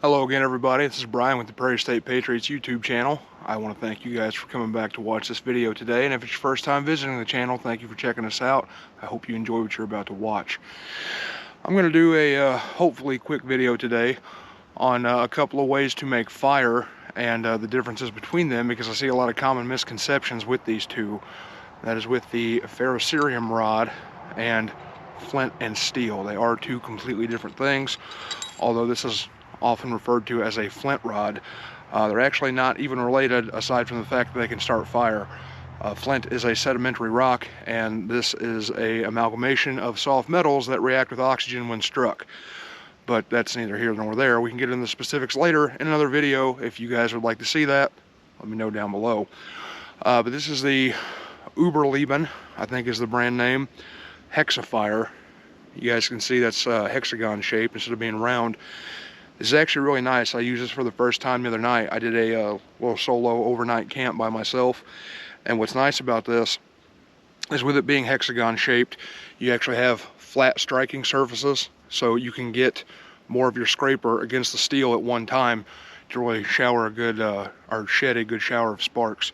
Hello again, everybody. This is Brian with the Prairie State Patriots YouTube channel. I want to thank you guys for coming back to watch this video today, and if it's your first time visiting the channel, thank you for checking us out. I hope you enjoy what you're about to watch. I'm going to do a hopefully quick video today on a couple of ways to make fire and the differences between them, because I see a lot of common misconceptions with these two. That is with the ferrocerium rod and flint and steel. They are two completely different things, although this is often referred to as a flint rod. They're actually not even related, aside from the fact that they can start fire. Flint is a sedimentary rock, and this is a amalgamation of soft metals that react with oxygen when struck. But that's neither here nor there. We can get into the specifics later in another video. If you guys would like to see that, let me know down below. But this is the Uberleben, I think is the brand name, Hexafire. You guys can see that's hexagon shaped instead of being round. This is actually really nice. I used this for the first time the other night. I did a little solo overnight camp by myself, and what's nice about this is with it being hexagon shaped, you actually have flat striking surfaces, so you can get more of your scraper against the steel at one time to really shower a good or shed a good shower of sparks.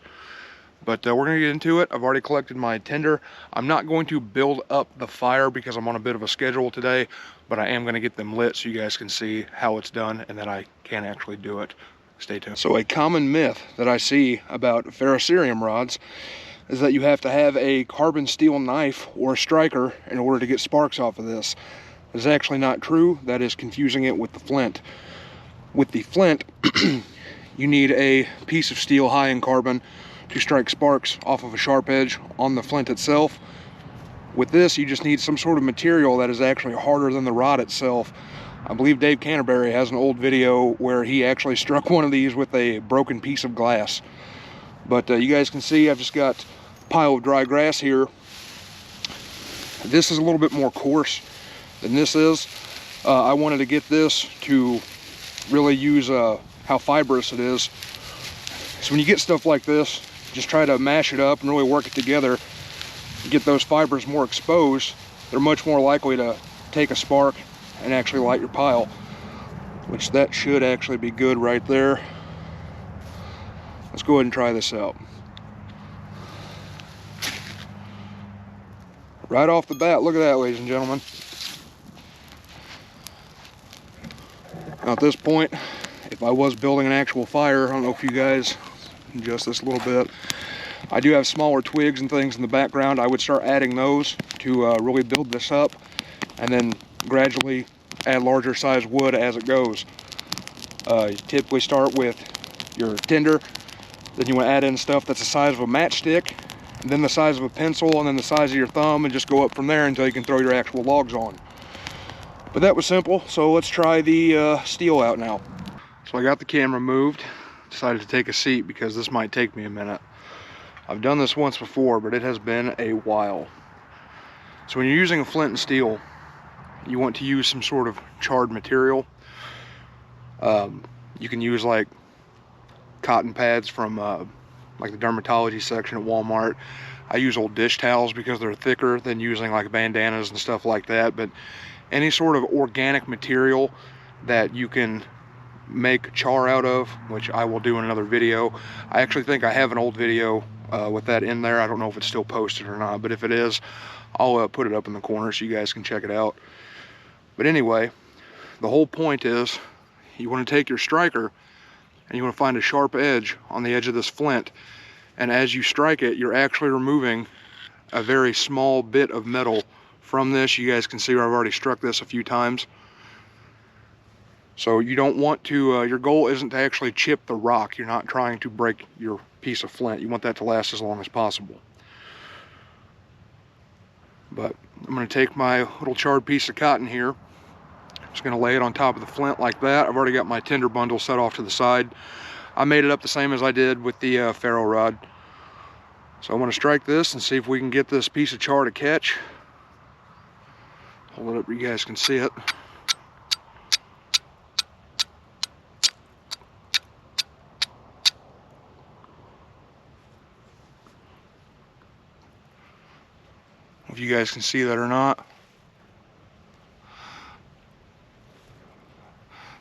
But we're going to get into it. I've already collected my tinder. I'm not going to build up the fire because I'm on a bit of a schedule today, but I am going to get them lit so you guys can see how it's done and that I can actually do it. Stay tuned. So a common myth that I see about ferrocerium rods is that you have to have a carbon steel knife or a striker in order to get sparks off of this. This is actually not true. That is confusing it with the flint. With the flint, you need a piece of steel high in carbon to strike sparks off of a sharp edge on the flint itself. With this, you just need some sort of material that is actually harder than the rod itself. I believe Dave Canterbury has an old video where he actually struck one of these with a broken piece of glass. But you guys can see I've just got a pile of dry grass here. This is a little bit more coarse than this is. I wanted to get this to really use how fibrous it is. So when you get stuff like this, just try to mash it up and really work it together. Get those fibers more exposed. They're much more likely to take a spark and actually light your pile, which that should actually be good right there. Let's go ahead and try this out. Right off the bat, look at that, ladies and gentlemen. Now at this point, if I was building an actual fire, I don't know if you guys adjust this a little bit. I do have smaller twigs and things in the background. I would start adding those to really build this up, and then gradually add larger size wood as it goes. You typically start with your tinder, then you want to add in stuff that's the size of a matchstick, and then the size of a pencil, and then the size of your thumb, and just go up from there until you can throw your actual logs on. But that was simple, so let's try the steel out now. So I got the camera moved. Decided to take a seat because this might take me a minute. I've done this once before, but it has been a while. So when you're using a flint and steel, you want to use some sort of charred material. You can use like cotton pads from like the dermatology section at Walmart. I use old dish towels because they're thicker than using like bandanas and stuff like that. But any sort of organic material that you can make char out of, which I will do in another video. I actually think I have an old video with that in there. I don't know if it's still posted or not, but if it is, I'll put it up in the corner so you guys can check it out. But anyway, the whole point is you want to take your striker and you want to find a sharp edge on the edge of this flint, and as you strike it, you're actually removing a very small bit of metal from this. You guys can see where I've already struck this a few times. So you don't want to, your goal isn't to actually chip the rock. You're not trying to break your piece of flint. You want that to last as long as possible. But I'm going to take my little charred piece of cotton here. Just going to lay it on top of the flint like that. I've already got my tinder bundle set off to the side. I made it up the same as I did with the ferro rod. So I'm going to strike this and see if we can get this piece of char to catch. Hold it up so you guys can see it. If you guys can see that or not.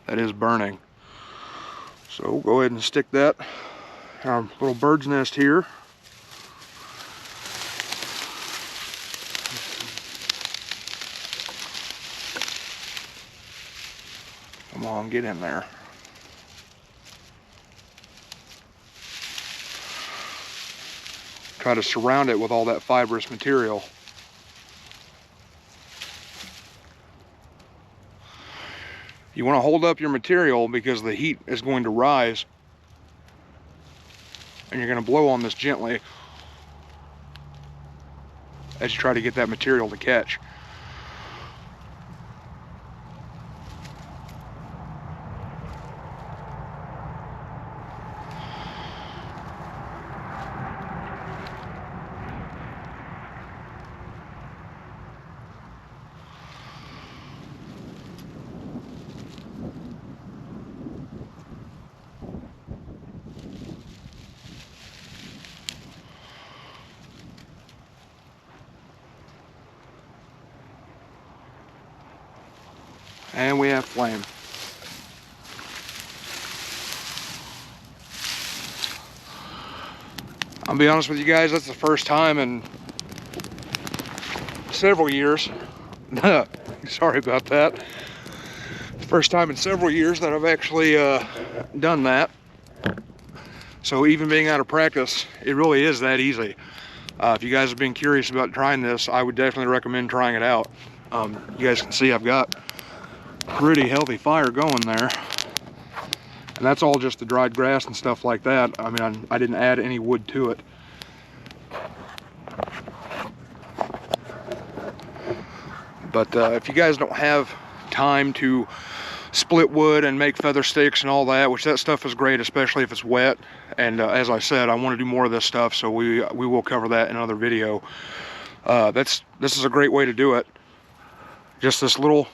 That is burning. So we'll go ahead and stick that in our little bird's nest here. Come on, get in there. Try to surround it with all that fibrous material. You want to hold up your material because the heat is going to rise, and you're going to blow on this gently as you try to get that material to catch. And we have flame. I'll be honest with you guys, that's the first time in several years. Sorry about that. First time in several years that I've actually done that. So even being out of practice, it really is that easy. If you guys have been curious about trying this, I would definitely recommend trying it out. You guys can see I've got pretty healthy fire going there, and that's all just the dried grass and stuff like that. I mean, I didn't add any wood to it. But if you guys don't have time to split wood and make feather sticks and all that, which that stuff is great, especially if it's wet, and as I said, I want to do more of this stuff, so we will cover that in another video. This is a great way to do it. Just this little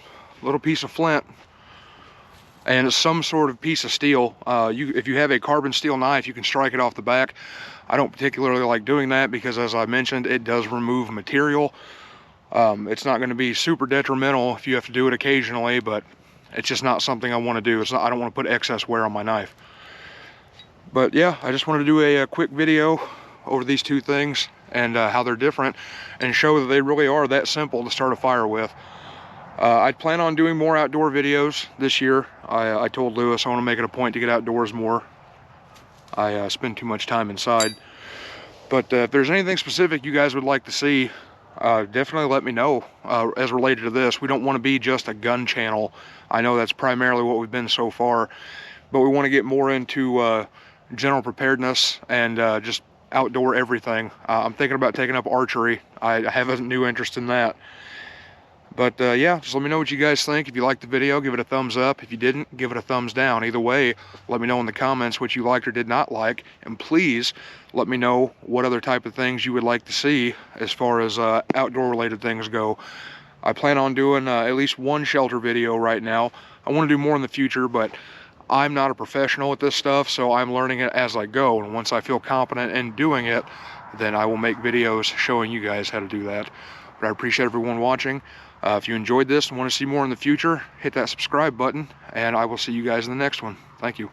piece of flint and some sort of piece of steel. If you have a carbon steel knife, you can strike it off the back. I don't particularly like doing that because, as I mentioned, it does remove material. It's not going to be super detrimental if you have to do it occasionally, but it's just not something I want to do. I don't want to put excess wear on my knife. But yeah, I just wanted to do a quick video over these two things and how they're different, and show that they really are that simple to start a fire with. I'd plan on doing more outdoor videos this year. I told Lewis I want to make it a point to get outdoors more. I spend too much time inside. But if there's anything specific you guys would like to see, definitely let me know as related to this. We don't want to be just a gun channel. I know that's primarily what we've been so far, but we want to get more into general preparedness and just outdoor everything. I'm thinking about taking up archery. I have a new interest in that. But yeah, just let me know what you guys think. If you liked the video, give it a thumbs up. If you didn't, give it a thumbs down. Either way, let me know in the comments what you liked or did not like. And please let me know what other type of things you would like to see as far as outdoor related things go. I plan on doing at least one shelter video right now. I want to do more in the future, but I'm not a professional at this stuff, so I'm learning it as I go. And once I feel competent in doing it, then I will make videos showing you guys how to do that. But I appreciate everyone watching. If you enjoyed this and want to see more in the future, hit that subscribe button, and I will see you guys in the next one. Thank you.